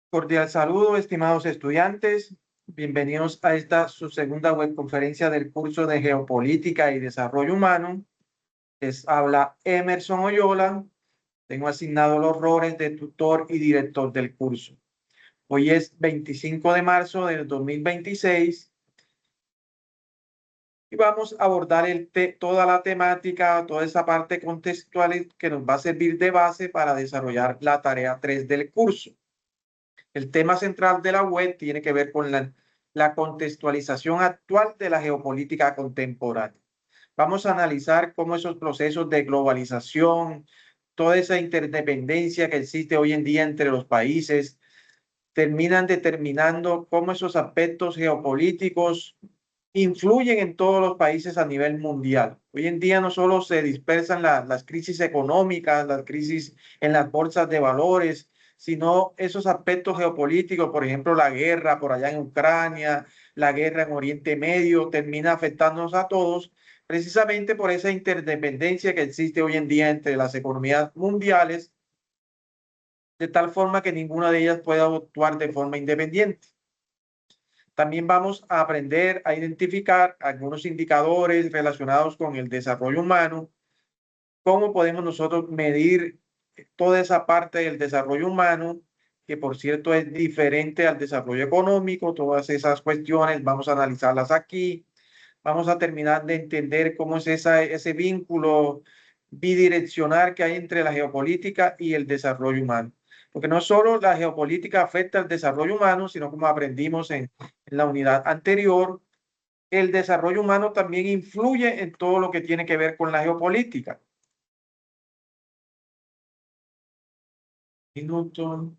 Cordial saludo, estimados estudiantes. Bienvenidos a esta su segunda webconferencia del curso de Geopolítica y Desarrollo Humano. Les habla Emerson Oyola. Tengo asignado los roles de tutor y director del curso. Hoy es 25 de marzo del 2026 y vamos a abordar toda la temática, toda esa parte contextual que nos va a servir de base para desarrollar la tarea 3 del curso. El tema central de la web tiene que ver con la contextualización actual de la geopolítica contemporánea. Vamos a analizar cómo esos procesos de globalización, toda esa interdependencia que existe hoy en día entre los países, terminan determinando cómo esos aspectos geopolíticos influyen en todos los países a nivel mundial. Hoy en día no solo se dispersan las crisis económicas, las crisis en las bolsas de valores, sino esos aspectos geopolíticos, por ejemplo, la guerra por allá en Ucrania, la guerra en Oriente Medio, termina afectándonos a todos, precisamente por esa interdependencia que existe hoy en día entre las economías mundiales, de tal forma que ninguna de ellas pueda actuar de forma independiente. También vamos a aprender a identificar algunos indicadores relacionados con el desarrollo humano, cómo podemos nosotros medir toda esa parte del desarrollo humano, que por cierto es diferente al desarrollo económico. Todas esas cuestiones vamos a analizarlas aquí. Vamos a terminar de entender cómo es ese vínculo bidireccional que hay entre la geopolítica y el desarrollo humano. Porque no solo la geopolítica afecta al desarrollo humano, sino como aprendimos en la unidad anterior, el desarrollo humano también influye en todo lo que tiene que ver con la geopolítica. Minuto.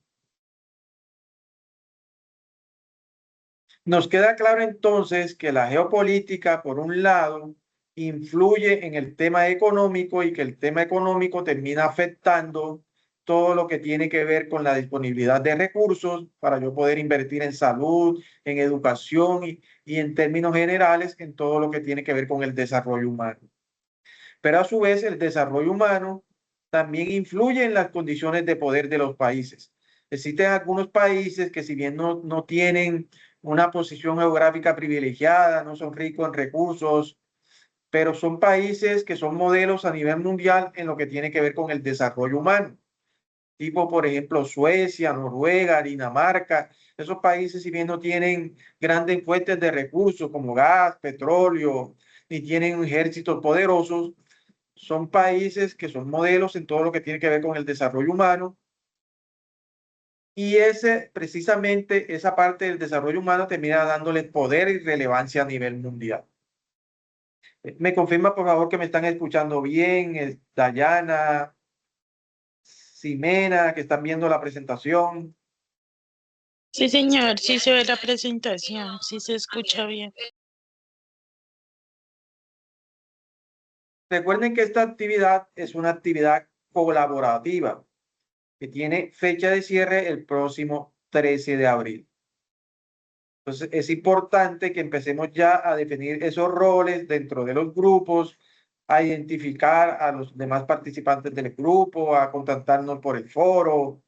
Nos queda claro entonces que la geopolítica, por un lado, influye en el tema económico y que el tema económico termina afectando todo lo que tiene que ver con la disponibilidad de recursos para yo poder invertir en salud, en educación y en términos generales en todo lo que tiene que ver con el desarrollo humano. Pero a su vez el desarrollo humano también influye en las condiciones de poder de los países. Existen algunos países que si bien no tienen una posición geográfica privilegiada, no son ricos en recursos, pero son países que son modelos a nivel mundial en lo que tiene que ver con el desarrollo humano. Tipo, por ejemplo, Suecia, Noruega, Dinamarca. Esos países, si bien no tienen grandes fuentes de recursos como gas, petróleo, ni tienen ejércitos poderosos, son países que son modelos en todo lo que tiene que ver con el desarrollo humano. Y precisamente esa parte del desarrollo humano termina dándole poder y relevancia a nivel mundial. Me confirma, por favor, que me están escuchando bien, Dayana, Ximena, que están viendo la presentación. Sí, señor, sí se ve la presentación, sí se escucha bien. Recuerden que esta actividad es una actividad colaborativa que tiene fecha de cierre el próximo 13 de abril. Entonces, es importante que empecemos ya a definir esos roles dentro de los grupos, a identificar a los demás participantes del grupo, a contactarnos por el foro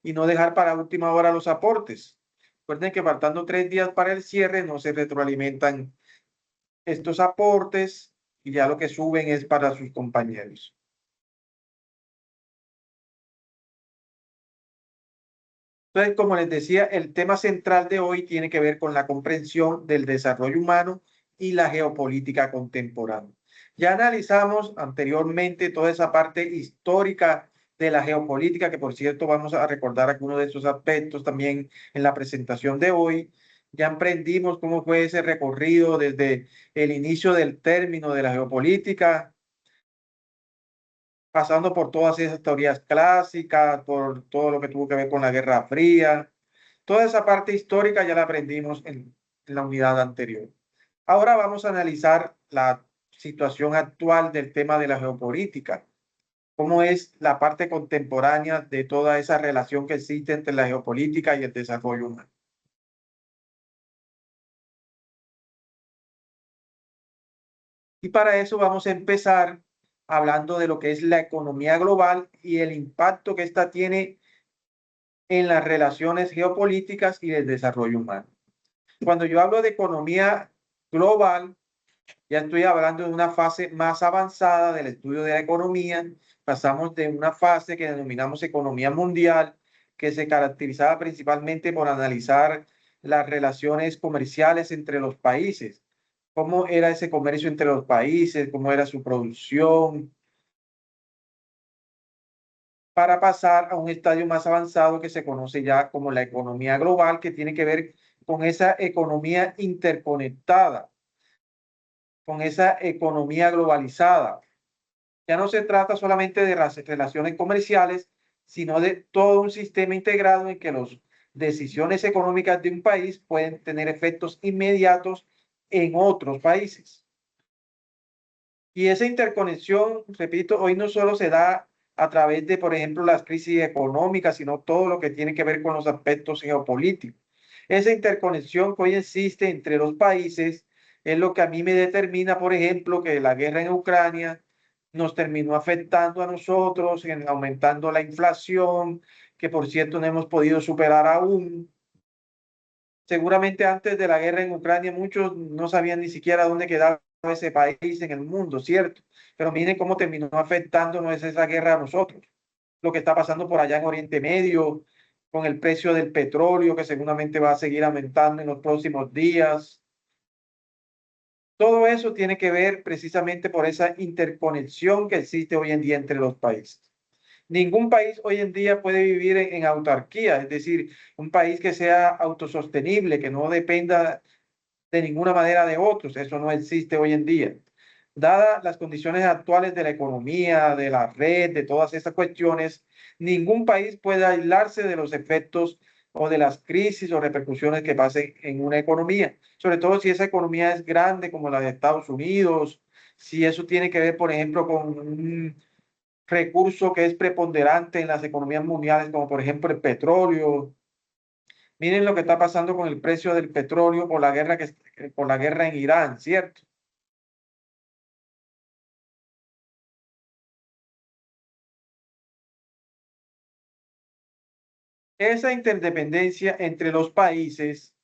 y no dejar para última hora los aportes. Recuerden que faltando 3 días para el cierre no se retroalimentan estos aportes y ya lo que suben es para sus compañeros. Entonces, como les decía, el tema central de hoy tiene que ver con la comprensión del desarrollo humano y la geopolítica contemporánea. Ya analizamos anteriormente toda esa parte histórica de la geopolítica, que por cierto vamos a recordar algunos de esos aspectos también en la presentación de hoy. Ya aprendimos cómo fue ese recorrido desde el inicio del término de la geopolítica, pasando por todas esas teorías clásicas, por todo lo que tuvo que ver con la Guerra Fría. Toda esa parte histórica ya la aprendimos en la unidad anterior. Ahora vamos a analizar la situación actual del tema de la geopolítica, cómo es la parte contemporánea de toda esa relación que existe entre la geopolítica y el desarrollo humano. Y para eso vamos a empezar hablando de lo que es la economía global y el impacto que esta tiene en las relaciones geopolíticas y el desarrollo humano. Cuando yo hablo de economía global, ya estoy hablando de una fase más avanzada del estudio de la economía. Pasamos de una fase que denominamos economía mundial, que se caracterizaba principalmente por analizar las relaciones comerciales entre los países, cómo era ese comercio entre los países, cómo era su producción, para pasar a un estadio más avanzado que se conoce ya como la economía global, que tiene que ver con esa economía interconectada, con esa economía globalizada. Ya no se trata solamente de las relaciones comerciales, sino de todo un sistema integrado en que las decisiones económicas de un país pueden tener efectos inmediatos en otros países. Y esa interconexión, repito, hoy no solo se da a través de, por ejemplo, las crisis económicas, sino todo lo que tiene que ver con los aspectos geopolíticos. Esa interconexión que hoy existe entre los países es lo que a mí me determina, por ejemplo, que la guerra en Ucrania nos terminó afectando a nosotros, aumentando la inflación, que por cierto no hemos podido superar aún. Seguramente antes de la guerra en Ucrania muchos no sabían ni siquiera dónde quedaba ese país en el mundo, ¿cierto? Pero miren cómo terminó afectándonos esa guerra a nosotros. Lo que está pasando por allá en Oriente Medio, con el precio del petróleo, que seguramente va a seguir aumentando en los próximos días. Todo eso tiene que ver precisamente por esa interconexión que existe hoy en día entre los países. Ningún país hoy en día puede vivir en autarquía, es decir, un país que sea autosostenible, que no dependa de ninguna manera de otros. Eso no existe hoy en día. Dadas las condiciones actuales de la economía, de la red, de todas estas cuestiones, ningún país puede aislarse de los efectos o de las crisis o repercusiones que pasen en una economía, sobre todo si esa economía es grande como la de Estados Unidos, si eso tiene que ver, por ejemplo, con un recurso que es preponderante en las economías mundiales, como por ejemplo el petróleo. Miren lo que está pasando con el precio del petróleo por la guerra en Irán, ¿cierto? Esa interdependencia entre los países,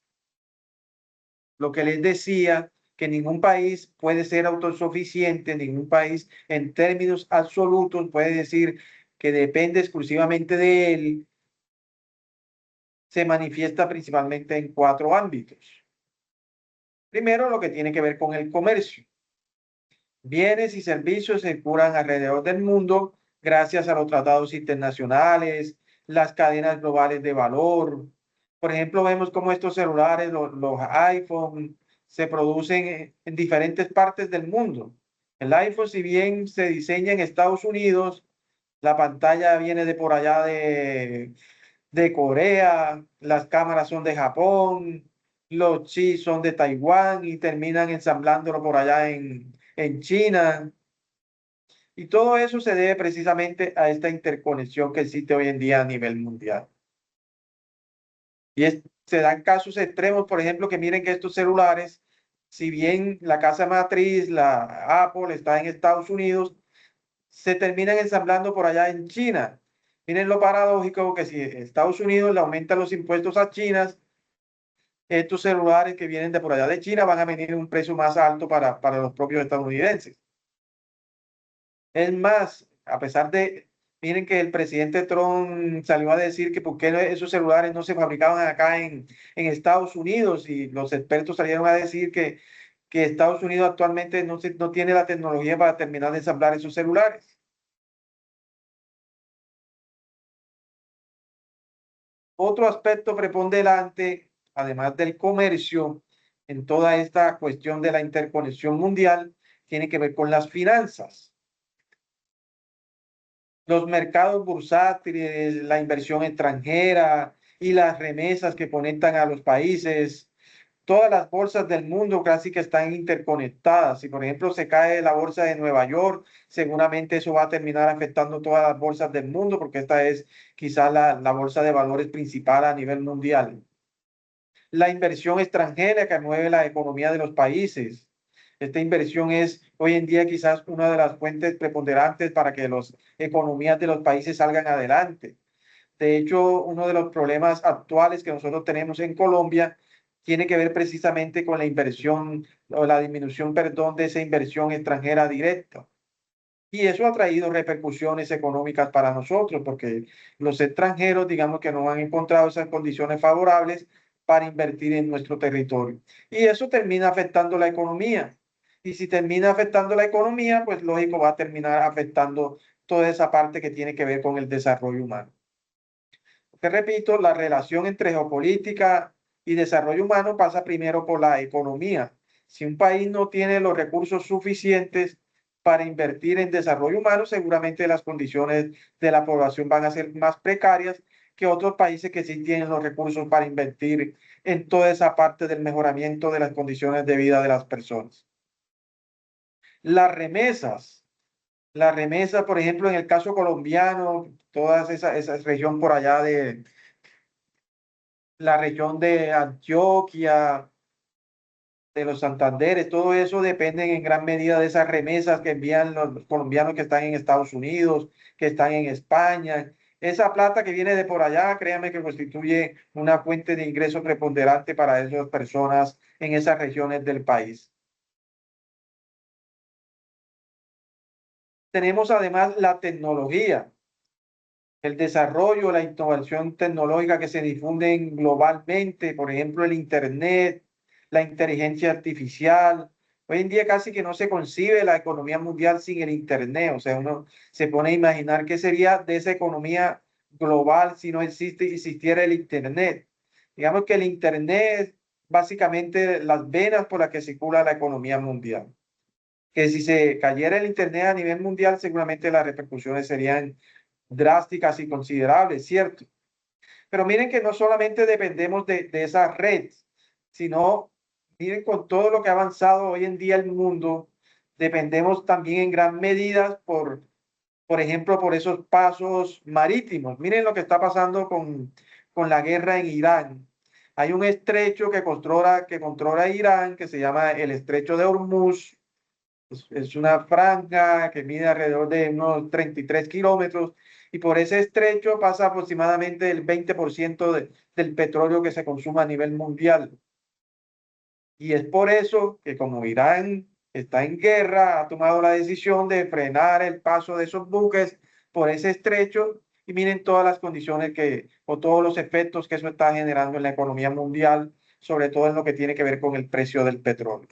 lo que les decía, que ningún país puede ser autosuficiente, ningún país en términos absolutos puede decir que depende exclusivamente de él, se manifiesta principalmente en cuatro ámbitos. Primero, lo que tiene que ver con el comercio. Bienes y servicios circulan alrededor del mundo gracias a los tratados internacionales, las cadenas globales de valor. Por ejemplo, vemos cómo estos celulares, los iPhone, se producen en diferentes partes del mundo. El iPhone, si bien se diseña en Estados Unidos, la pantalla viene de por allá de Corea, las cámaras son de Japón, los chips son de Taiwán y terminan ensamblándolo por allá en China. Y todo eso se debe precisamente a esta interconexión que existe hoy en día a nivel mundial. Se dan casos extremos, por ejemplo, que miren que estos celulares, si bien la casa matriz, la Apple, está en Estados Unidos, se terminan ensamblando por allá en China. Miren lo paradójico que si Estados Unidos le aumenta los impuestos a China, estos celulares que vienen de por allá de China van a venir a un precio más alto para los propios estadounidenses. Es más, a pesar de, miren que el presidente Trump salió a decir que por qué esos celulares no se fabricaban acá en Estados Unidos y los expertos salieron a decir que Estados Unidos actualmente no tiene la tecnología para terminar de ensamblar esos celulares. Otro aspecto preponderante, además del comercio, en toda esta cuestión de la interconexión mundial, tiene que ver con las finanzas. Los mercados bursátiles, la inversión extranjera y las remesas que conectan a los países. Todas las bolsas del mundo casi que están interconectadas. Si, por ejemplo, se cae la bolsa de Nueva York, seguramente eso va a terminar afectando todas las bolsas del mundo, porque esta es quizá la bolsa de valores principal a nivel mundial. La inversión extranjera que mueve la economía de los países. Esta inversión es hoy en día quizás una de las fuentes preponderantes para que las economías de los países salgan adelante. De hecho, uno de los problemas actuales que nosotros tenemos en Colombia tiene que ver precisamente con la inversión o la disminución, perdón, de esa inversión extranjera directa. Y eso ha traído repercusiones económicas para nosotros, porque los extranjeros, digamos que no han encontrado esas condiciones favorables para invertir en nuestro territorio. Y eso termina afectando la economía. Y si termina afectando la economía, pues lógico va a terminar afectando toda esa parte que tiene que ver con el desarrollo humano. Te repito, la relación entre geopolítica y desarrollo humano pasa primero por la economía. Si un país no tiene los recursos suficientes para invertir en desarrollo humano, seguramente las condiciones de la población van a ser más precarias que otros países que sí tienen los recursos para invertir en toda esa parte del mejoramiento de las condiciones de vida de las personas. Las remesas. La remesa, por ejemplo, en el caso colombiano, toda esa región por allá de la región de Antioquia, de los Santanderes, todo eso depende en gran medida de esas remesas que envían los colombianos que están en Estados Unidos, que están en España. Esa plata que viene de por allá, créanme que constituye una fuente de ingreso preponderante para esas personas en esas regiones del país. Tenemos además la tecnología, el desarrollo, la innovación tecnológica que se difunden globalmente, por ejemplo, el Internet, la inteligencia artificial. Hoy en día casi que no se concibe la economía mundial sin el Internet, o sea, uno se pone a imaginar qué sería de esa economía global si no existiera el Internet. Digamos que el Internet es básicamente las venas por las que circula la economía mundial. Que si se cayera el Internet a nivel mundial, seguramente las repercusiones serían drásticas y considerables, ¿cierto? Pero miren que no solamente dependemos de esa red, sino miren con todo lo que ha avanzado hoy en día el mundo, dependemos también en gran medida por ejemplo, por esos pasos marítimos. Miren lo que está pasando con la guerra en Irán. Hay un estrecho que controla Irán, que se llama el estrecho de Hormuz. Es una franja que mide alrededor de unos 33 kilómetros y por ese estrecho pasa aproximadamente el 20% del petróleo que se consume a nivel mundial. Y es por eso que como Irán está en guerra, ha tomado la decisión de frenar el paso de esos buques por ese estrecho y miren todas las condiciones o todos los efectos que eso está generando en la economía mundial, sobre todo en lo que tiene que ver con el precio del petróleo.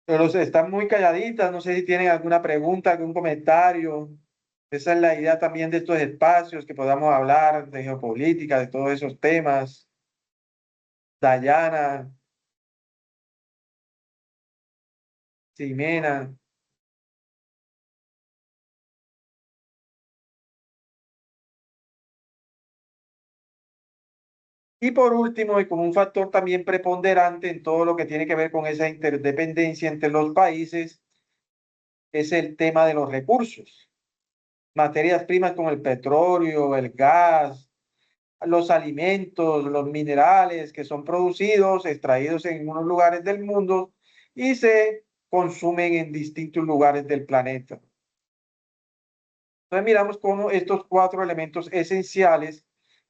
Pero están muy calladitas, no sé si tienen alguna pregunta, algún comentario. Esa es la idea también de estos espacios, que podamos hablar de geopolítica, de todos esos temas. Dayana, Ximena. Y por último, y como un factor también preponderante en todo lo que tiene que ver con esa interdependencia entre los países, es el tema de los recursos. Materias primas como el petróleo, el gas, los alimentos, los minerales que son producidos, extraídos en unos lugares del mundo y se consumen en distintos lugares del planeta. Entonces miramos cómo estos cuatro elementos esenciales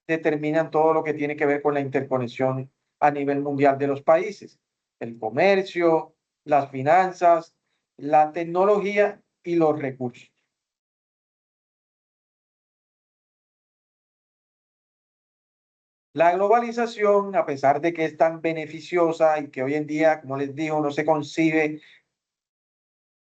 determinan todo lo que tiene que ver con la interconexión a nivel mundial de los países: el comercio, las finanzas, la tecnología y los recursos. La globalización, a pesar de que es tan beneficiosa y que hoy en día, como les digo, no se concibe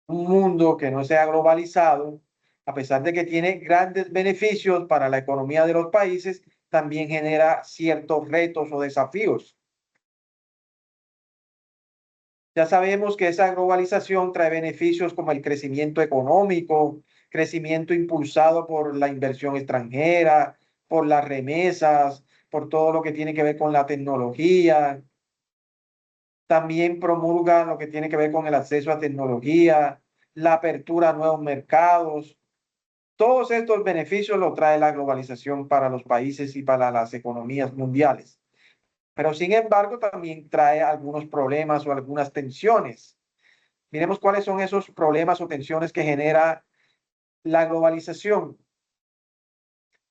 un mundo que no sea globalizado, a pesar de que tiene grandes beneficios para la economía de los países, también genera ciertos retos o desafíos. Ya sabemos que esa globalización trae beneficios como el crecimiento económico, crecimiento impulsado por la inversión extranjera, por las remesas, por todo lo que tiene que ver con la tecnología. También promulga lo que tiene que ver con el acceso a tecnología, la apertura a nuevos mercados. Todos estos beneficios los trae la globalización para los países y para las economías mundiales. Pero sin embargo, también trae algunos problemas o algunas tensiones. Miremos cuáles son esos problemas o tensiones que genera la globalización.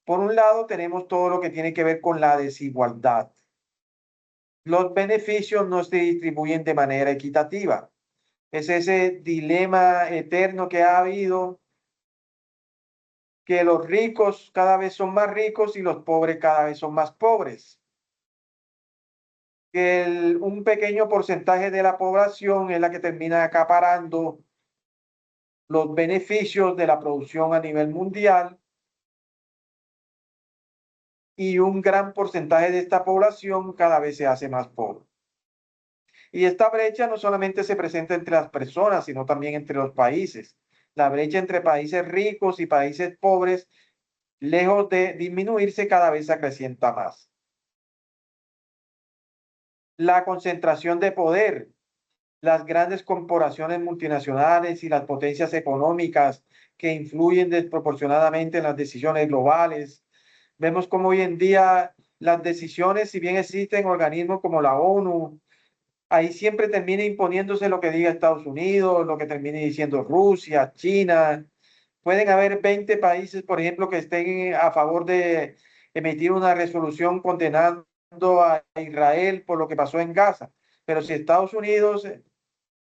Por un lado, tenemos todo lo que tiene que ver con la desigualdad. Los beneficios no se distribuyen de manera equitativa. Es ese dilema eterno que ha habido, que los ricos cada vez son más ricos y los pobres cada vez son más pobres. Que un pequeño porcentaje de la población es la que termina acaparando los beneficios de la producción a nivel mundial y un gran porcentaje de esta población cada vez se hace más pobre. Y esta brecha no solamente se presenta entre las personas, sino también entre los países. La brecha entre países ricos y países pobres, lejos de disminuirse, cada vez se acrecienta más. La concentración de poder, las grandes corporaciones multinacionales y las potencias económicas que influyen desproporcionadamente en las decisiones globales. Vemos como hoy en día las decisiones, si bien existen organismos como la ONU, ahí siempre termina imponiéndose lo que diga Estados Unidos, lo que termine diciendo Rusia, China. Pueden haber 20 países, por ejemplo, que estén a favor de emitir una resolución condenando a Israel por lo que pasó en Gaza. Pero si Estados Unidos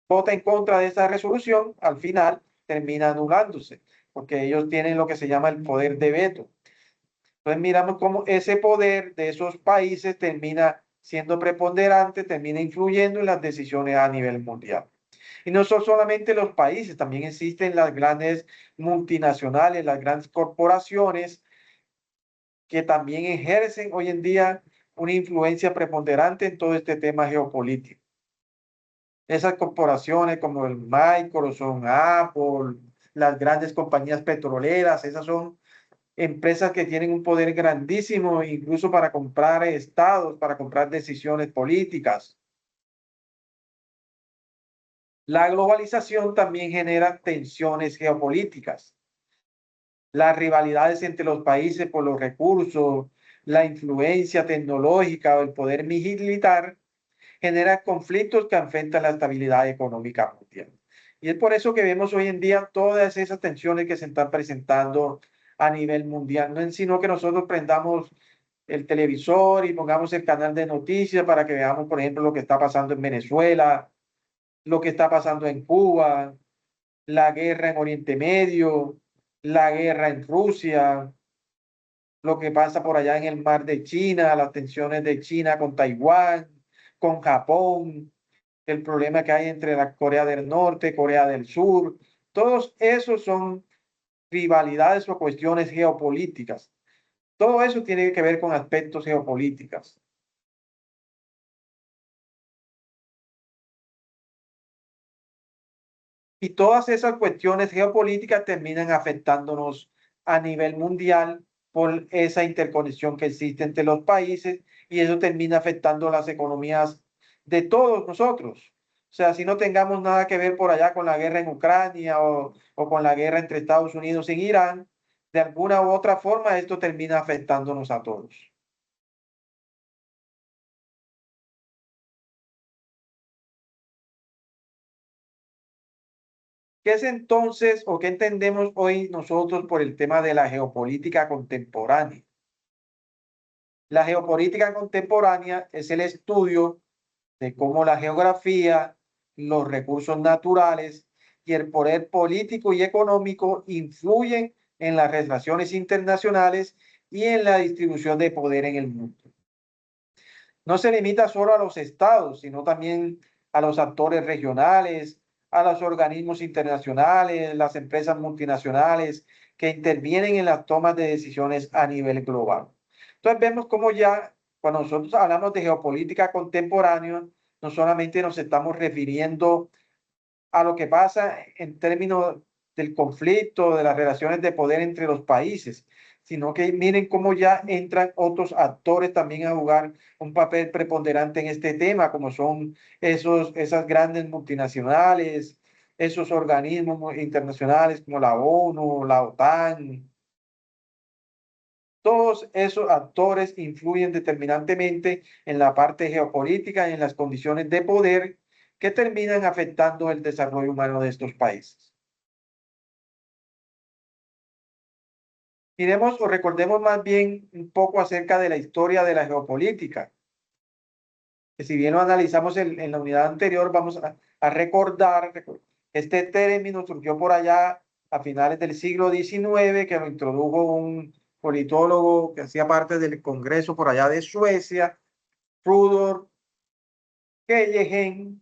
vota en contra de esa resolución, al final termina anulándose, porque ellos tienen lo que se llama el poder de veto. Entonces miramos cómo ese poder de esos países termina siendo preponderante, termina influyendo en las decisiones a nivel mundial. Y no son solamente los países, también existen las grandes multinacionales, las grandes corporaciones que también ejercen hoy en día una influencia preponderante en todo este tema geopolítico. Esas corporaciones como el Microsoft, Apple, las grandes compañías petroleras, esas son empresas que tienen un poder grandísimo, incluso para comprar estados, para comprar decisiones políticas. La globalización también genera tensiones geopolíticas. Las rivalidades entre los países por los recursos, la influencia tecnológica o el poder militar genera conflictos que afectan la estabilidad económica mundial. Y es por eso que vemos hoy en día todas esas tensiones que se están presentando a nivel mundial, no es sino que nosotros prendamos el televisor y pongamos el canal de noticias para que veamos, por ejemplo, lo que está pasando en Venezuela, lo que está pasando en Cuba, la guerra en Oriente Medio, la guerra en Rusia, lo que pasa por allá en el mar de China, las tensiones de China con Taiwán, con Japón, el problema que hay entre la Corea del Norte, Corea del Sur. Todos esos son rivalidades o cuestiones geopolíticas. Todo eso tiene que ver con aspectos geopolíticos. Y todas esas cuestiones geopolíticas terminan afectándonos a nivel mundial por esa interconexión que existe entre los países y eso termina afectando las economías de todos nosotros. O sea, si no tengamos nada que ver por allá con la guerra en Ucrania o con la guerra entre Estados Unidos y Irán, de alguna u otra forma esto termina afectándonos a todos. ¿Qué es entonces o qué entendemos hoy nosotros por el tema de la geopolítica contemporánea? La geopolítica contemporánea es el estudio de cómo la geografía, los recursos naturales y el poder político y económico influyen en las relaciones internacionales y en la distribución de poder en el mundo. No se limita solo a los estados, sino también a los actores regionales, a los organismos internacionales, las empresas multinacionales que intervienen en las tomas de decisiones a nivel global. Entonces vemos cómo ya cuando nosotros hablamos de geopolítica contemporánea, no solamente nos estamos refiriendo a lo que pasa en términos del conflicto, de las relaciones de poder entre los países, sino que miren cómo ya entran otros actores también a jugar un papel preponderante en este tema, como son esas grandes multinacionales, esos organismos internacionales como la ONU, la OTAN. Todos esos actores influyen determinantemente en la parte geopolítica y en las condiciones de poder que terminan afectando el desarrollo humano de estos países. Miremos o recordemos más bien un poco acerca de la historia de la geopolítica, que si bien lo analizamos en la unidad anterior, vamos a recordar, este término surgió por allá a finales del siglo XIX, que lo introdujo un politólogo que hacía parte del Congreso por allá de Suecia, Rudolf Kellerman,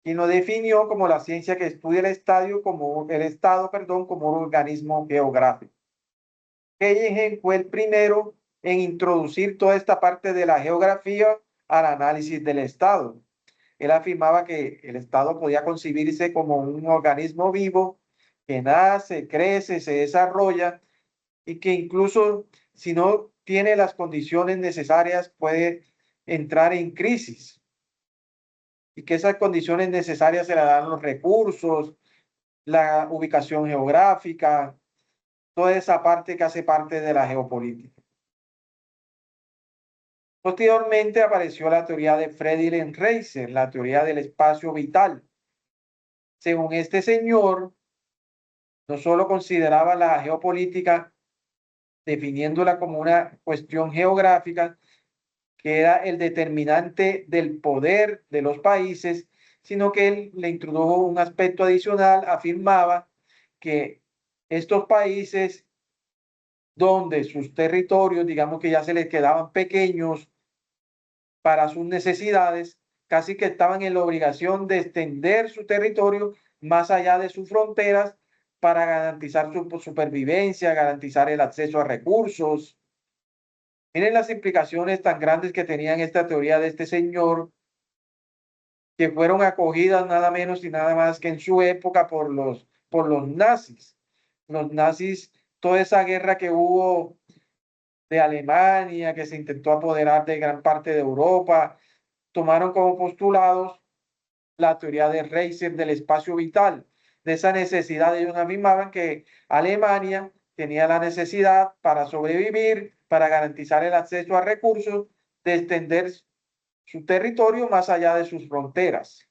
quien lo definió como la ciencia que estudia el Estado, como un organismo geográfico. Kellerman fue el primero en introducir toda esta parte de la geografía al análisis del Estado. Él afirmaba que el Estado podía concebirse como un organismo vivo que nace, crece, se desarrolla y que incluso si no tiene las condiciones necesarias puede entrar en crisis y que esas condiciones necesarias se le dan los recursos, la ubicación geográfica, toda esa parte que hace parte de la geopolítica. Posteriormente apareció la teoría de Friedrich Reiser, la teoría del espacio vital. Según este señor, no solo consideraba la geopolítica definiéndola como una cuestión geográfica, que era el determinante del poder de los países, sino que él le introdujo un aspecto adicional, afirmaba que estos países donde sus territorios, digamos que ya se les quedaban pequeños para sus necesidades, casi que estaban en la obligación de extender su territorio más allá de sus fronteras para garantizar su supervivencia, garantizar el acceso a recursos. Miren las implicaciones tan grandes que tenían esta teoría de este señor, que fueron acogidas nada menos y nada más que en su época por los nazis. Los nazis, toda esa guerra que hubo de Alemania, que se intentó apoderar de gran parte de Europa, tomaron como postulados la teoría de Reiser del espacio vital. De esa necesidad ellos afirmaban que Alemania tenía la necesidad para sobrevivir, para garantizar el acceso a recursos, de extender su territorio más allá de sus fronteras.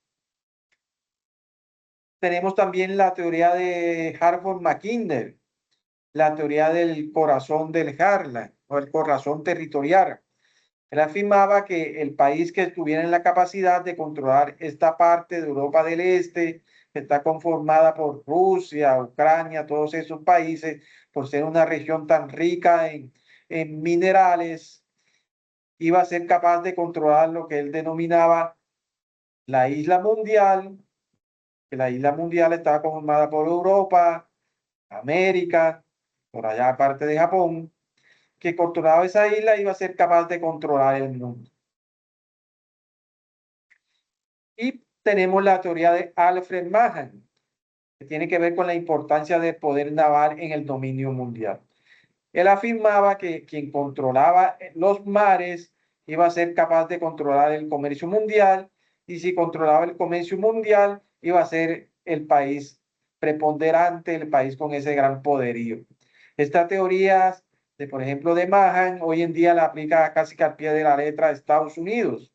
Tenemos también la teoría de Hartford Mackinder, la teoría del corazón del Harlan o el corazón territorial. Él afirmaba que el país que estuviera en la capacidad de controlar esta parte de Europa del Este, que está conformada por Rusia, Ucrania, todos esos países, por ser una región tan rica en minerales, iba a ser capaz de controlar lo que él denominaba la isla mundial, que la isla mundial estaba conformada por Europa, América, por allá parte de Japón, que controlaba esa isla iba a ser capaz de controlar el mundo. Y tenemos la teoría de Alfred Mahan, que tiene que ver con la importancia del poder naval en el dominio mundial. Él afirmaba que quien controlaba los mares iba a ser capaz de controlar el comercio mundial, y si controlaba el comercio mundial iba a ser el país preponderante, el país con ese gran poderío. Esta teoría, por ejemplo, de Mahan, hoy en día la aplica casi que al pie de la letra a Estados Unidos.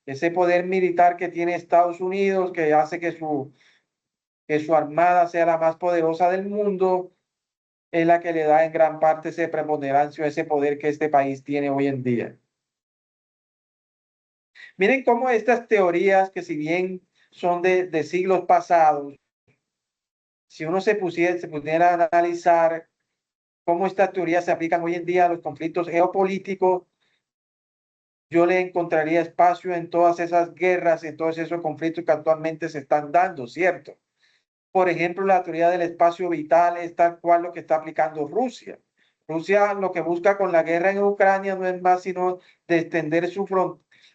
Ese poder militar que tiene Estados Unidos, que hace que su armada sea la más poderosa del mundo, es la que le da en gran parte ese preponderancia, ese poder que este país tiene hoy en día. Miren cómo estas teorías, que si bien son de siglos pasados, si uno se pudiera a analizar cómo estas teorías se aplican hoy en día a los conflictos geopolíticos, yo le encontraría espacio en todas esas guerras, en todos esos conflictos que actualmente se están dando, ¿cierto? Por ejemplo, la teoría del espacio vital es tal cual lo que está aplicando Rusia. Rusia lo que busca con la guerra en Ucrania no es más sino de extender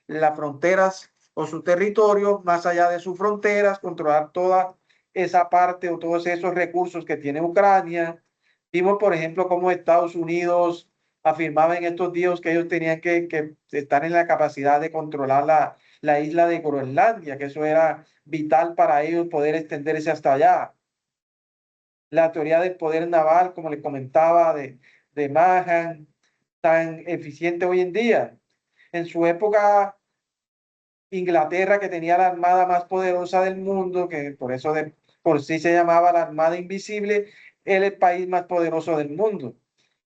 las fronteras o su territorio más allá de sus fronteras, controlar toda esa parte o todos esos recursos que tiene Ucrania. Vimos, por ejemplo, cómo Estados Unidos afirmaba en estos días que ellos tenían que estar en la capacidad de controlar la isla de Groenlandia, que eso era vital para ellos poder extenderse hasta allá. La teoría del poder naval, como les comentaba, de Mahan, tan eficiente hoy en día. En su época Inglaterra, que tenía la armada más poderosa del mundo, que por eso por sí se llamaba la Armada Invisible, es el país más poderoso del mundo.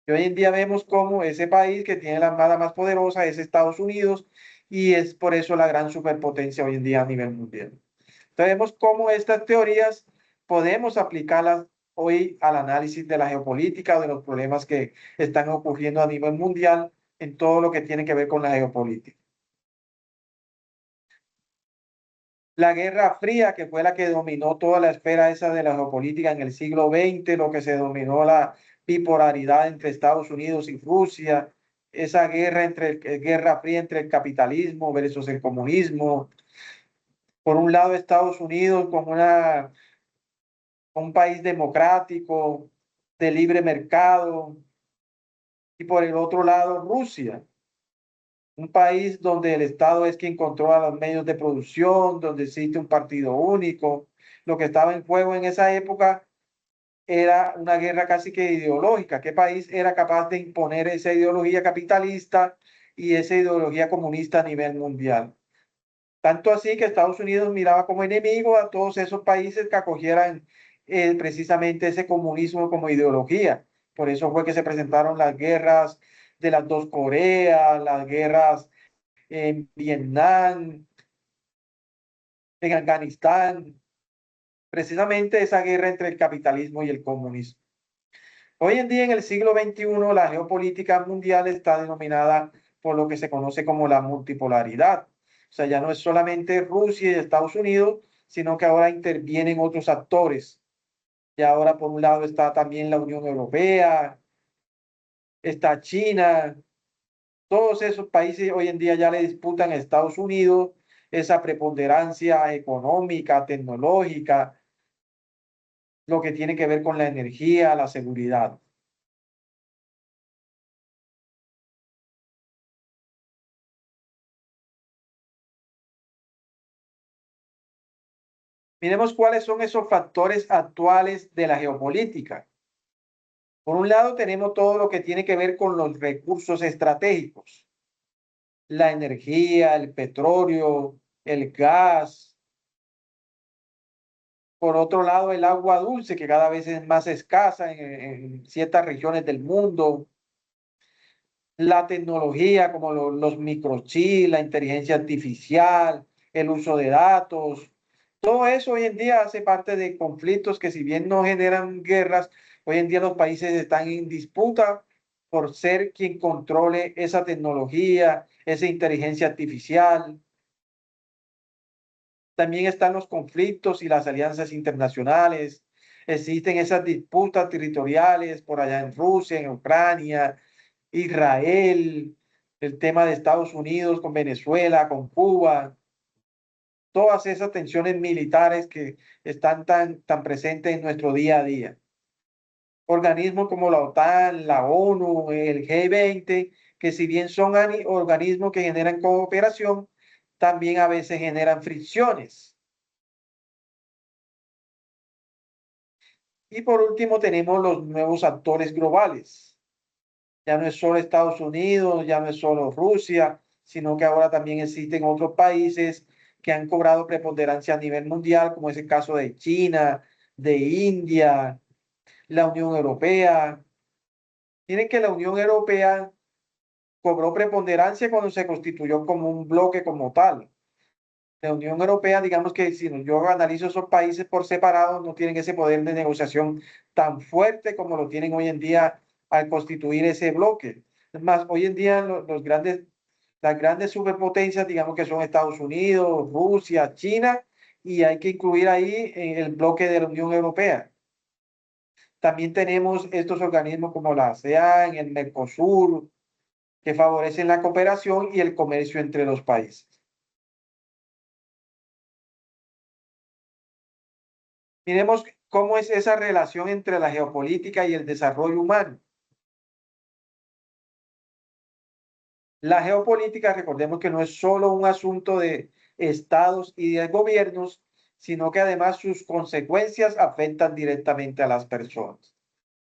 Y hoy en día vemos cómo ese país que tiene la armada más poderosa es Estados Unidos y es por eso la gran superpotencia hoy en día a nivel mundial. Entonces vemos cómo estas teorías podemos aplicarlas hoy al análisis de la geopolítica o de los problemas que están ocurriendo a nivel mundial en todo lo que tiene que ver con la geopolítica. La Guerra Fría, que fue la que dominó toda la esfera esa de la geopolítica en el siglo XX, lo que se dominó la bipolaridad entre Estados Unidos y Rusia, esa guerra fría entre el capitalismo versus el comunismo. Por un lado, Estados Unidos como un país democrático, de libre mercado, y por el otro lado, Rusia, un país donde el Estado es quien controla los medios de producción, donde existe un partido único. Lo que estaba en juego en esa época era una guerra casi que ideológica. ¿Qué país era capaz de imponer esa ideología capitalista y esa ideología comunista a nivel mundial? Tanto así que Estados Unidos miraba como enemigo a todos esos países que acogieran precisamente ese comunismo como ideología. Por eso fue que se presentaron las guerras de las dos Coreas, las guerras en Vietnam, en Afganistán, precisamente esa guerra entre el capitalismo y el comunismo. Hoy en día, en el siglo XXI, la geopolítica mundial está denominada por lo que se conoce como la multipolaridad. O sea, ya no es solamente Rusia y Estados Unidos, sino que ahora intervienen otros actores. Y ahora, por un lado, está también la Unión Europea, está China. Todos esos países hoy en día ya le disputan a Estados Unidos esa preponderancia económica, tecnológica, lo que tiene que ver con la energía, la seguridad. Miremos cuáles son esos factores actuales de la geopolítica. Por un lado, tenemos todo lo que tiene que ver con los recursos estratégicos, la energía, el petróleo, el gas. Por otro lado, el agua dulce, que cada vez es más escasa en ciertas regiones del mundo. La tecnología, como los microchips, la inteligencia artificial, el uso de datos. Todo eso hoy en día hace parte de conflictos que, si bien no generan guerras, hoy en día los países están en disputa por ser quien controle esa tecnología, esa inteligencia artificial. También están los conflictos y las alianzas internacionales. Existen esas disputas territoriales por allá en Rusia, en Ucrania, Israel, el tema de Estados Unidos con Venezuela, con Cuba, todas esas tensiones militares que están tan presentes en nuestro día a día. Organismos como la OTAN, la ONU, el G20, que si bien son organismos que generan cooperación, también a veces generan fricciones. Y por último tenemos los nuevos actores globales. Ya no es solo Estados Unidos, ya no es solo Rusia, sino que ahora también existen otros países que han cobrado preponderancia a nivel mundial, como es el caso de China, de India, la Unión Europea. Miren que la Unión Europea cobró preponderancia cuando se constituyó como un bloque como tal. La Unión Europea, digamos que si yo analizo esos países por separado, no tienen ese poder de negociación tan fuerte como lo tienen hoy en día al constituir ese bloque. Es más, hoy en día las grandes superpotencias, digamos que son Estados Unidos, Rusia, China, y hay que incluir ahí el bloque de la Unión Europea. También tenemos estos organismos como la ASEAN, el Mercosur, que favorecen la cooperación y el comercio entre los países. Miremos cómo es esa relación entre la geopolítica y el desarrollo humano. La geopolítica, recordemos que no es solo un asunto de estados y de gobiernos, sino que además sus consecuencias afectan directamente a las personas.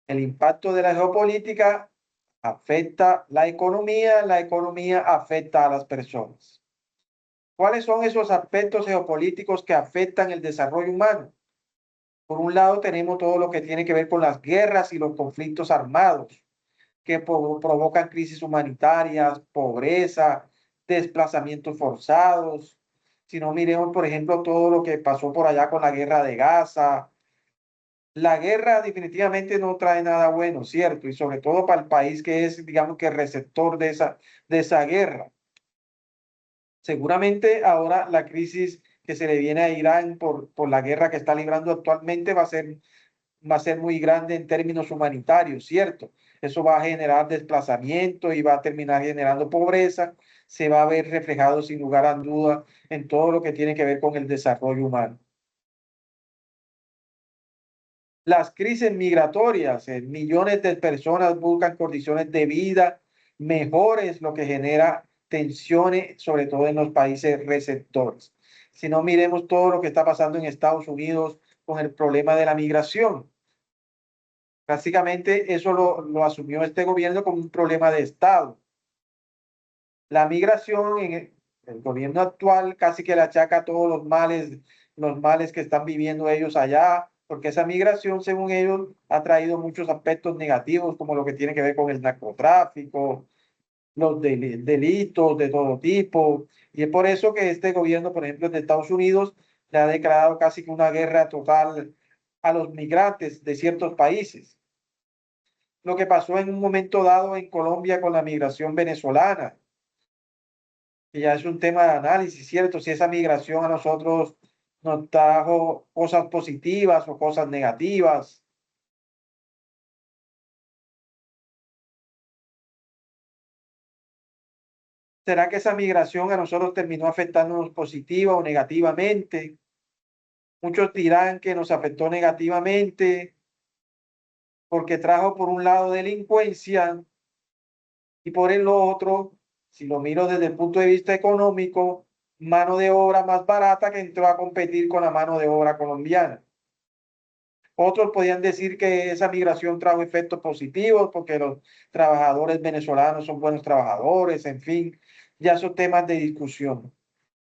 El impacto de la geopolítica afecta la economía afecta a las personas. ¿Cuáles son esos aspectos geopolíticos que afectan el desarrollo humano? Por un lado, tenemos todo lo que tiene que ver con las guerras y los conflictos armados, que provocan crisis humanitarias, pobreza, desplazamientos forzados. Si no, miremos, por ejemplo, todo lo que pasó por allá con la guerra de Gaza. La guerra definitivamente no trae nada bueno, ¿cierto? Y sobre todo para el país que es, digamos que receptor de esa guerra. Seguramente ahora la crisis que se le viene a Irán por la guerra que está librando actualmente va a ser muy grande en términos humanitarios, ¿cierto? Eso va a generar desplazamiento y va a terminar generando pobreza. Se va a ver reflejado sin lugar a duda en todo lo que tiene que ver con el desarrollo humano. Las crisis migratorias, millones de personas buscan condiciones de vida mejores, lo que genera tensiones, sobre todo en los países receptores. Si no, miremos todo lo que está pasando en Estados Unidos con el problema de la migración. Básicamente eso lo asumió este gobierno como un problema de Estado. La migración en el gobierno actual casi que le achaca todos los males que están viviendo ellos allá, porque esa migración, según ellos, ha traído muchos aspectos negativos, como lo que tiene que ver con el narcotráfico, los delitos de todo tipo. Y es por eso que este gobierno, por ejemplo, de Estados Unidos, le ha declarado casi que una guerra total a los migrantes de ciertos países. Lo que pasó en un momento dado en Colombia con la migración venezolana, que ya es un tema de análisis, ¿cierto? Si esa migración a nosotros nos trajo cosas positivas o cosas negativas. ¿Será que esa migración a nosotros terminó afectándonos positiva o negativamente? Muchos dirán que nos afectó negativamente porque trajo por un lado delincuencia y por el otro, si lo miro desde el punto de vista económico, mano de obra más barata que entró a competir con la mano de obra colombiana. Otros podían decir que esa migración trajo efectos positivos porque los trabajadores venezolanos son buenos trabajadores, en fin, ya son temas de discusión.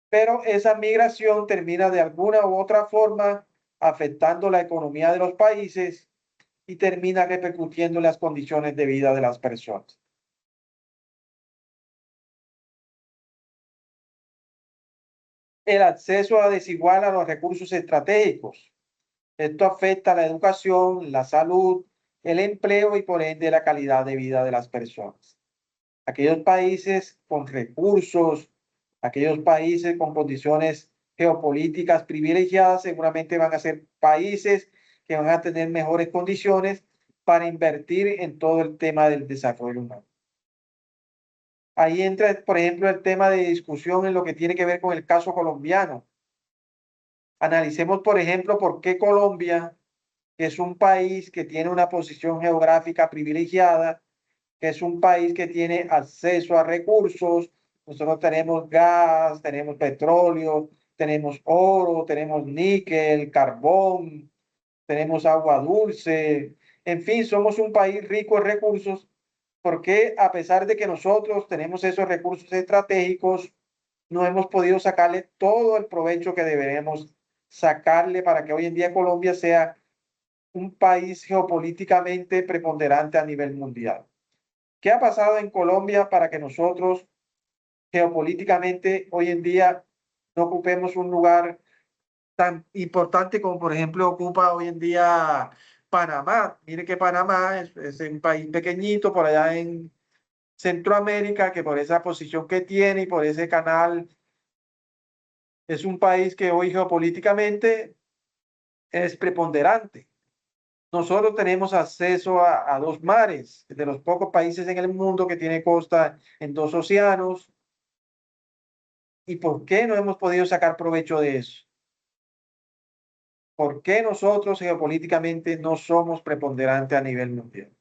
Pero esa migración termina de alguna u otra forma afectando la economía de los países y termina repercutiendo en las condiciones de vida de las personas. El acceso a desigual a los recursos estratégicos. Esto afecta a la educación, la salud, el empleo y por ende la calidad de vida de las personas. Aquellos países con recursos, aquellos países con condiciones geopolíticas privilegiadas, seguramente van a ser países que van a tener mejores condiciones para invertir en todo el tema del desarrollo humano. Ahí entra, por ejemplo, el tema de discusión en lo que tiene que ver con el caso colombiano. Analicemos, por ejemplo, por qué Colombia, que es un país que tiene una posición geográfica privilegiada, que es un país que tiene acceso a recursos. Nosotros tenemos gas, tenemos petróleo, tenemos oro, tenemos níquel, carbón, tenemos agua dulce. En fin, somos un país rico en recursos porque a pesar de que nosotros tenemos esos recursos estratégicos, no hemos podido sacarle todo el provecho que deberemos sacarle para que hoy en día Colombia sea un país geopolíticamente preponderante a nivel mundial. ¿Qué ha pasado en Colombia para que nosotros geopolíticamente hoy en día no ocupemos un lugar tan importante como por ejemplo ocupa hoy en día Panamá? Mire que Panamá es un país pequeñito por allá en Centroamérica, que por esa posición que tiene y por ese canal es un país que hoy geopolíticamente es preponderante. Nosotros tenemos acceso a dos mares, de los pocos países en el mundo que tiene costa en dos océanos. ¿Y por qué no hemos podido sacar provecho de eso? ¿Por qué nosotros geopolíticamente no somos preponderantes a nivel mundial?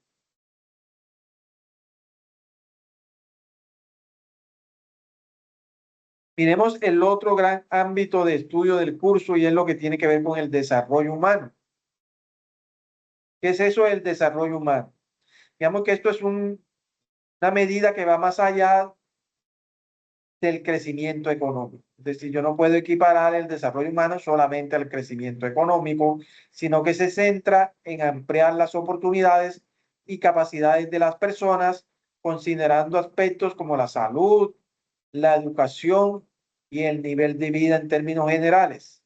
Miremos el otro gran ámbito de estudio del curso y es lo que tiene que ver con el desarrollo humano. ¿Qué es eso del desarrollo humano? Digamos que esto es una medida que va más allá del crecimiento económico. Es decir, yo no puedo equiparar el desarrollo humano solamente al crecimiento económico, sino que se centra en ampliar las oportunidades y capacidades de las personas, considerando aspectos como la salud, la educación y el nivel de vida en términos generales,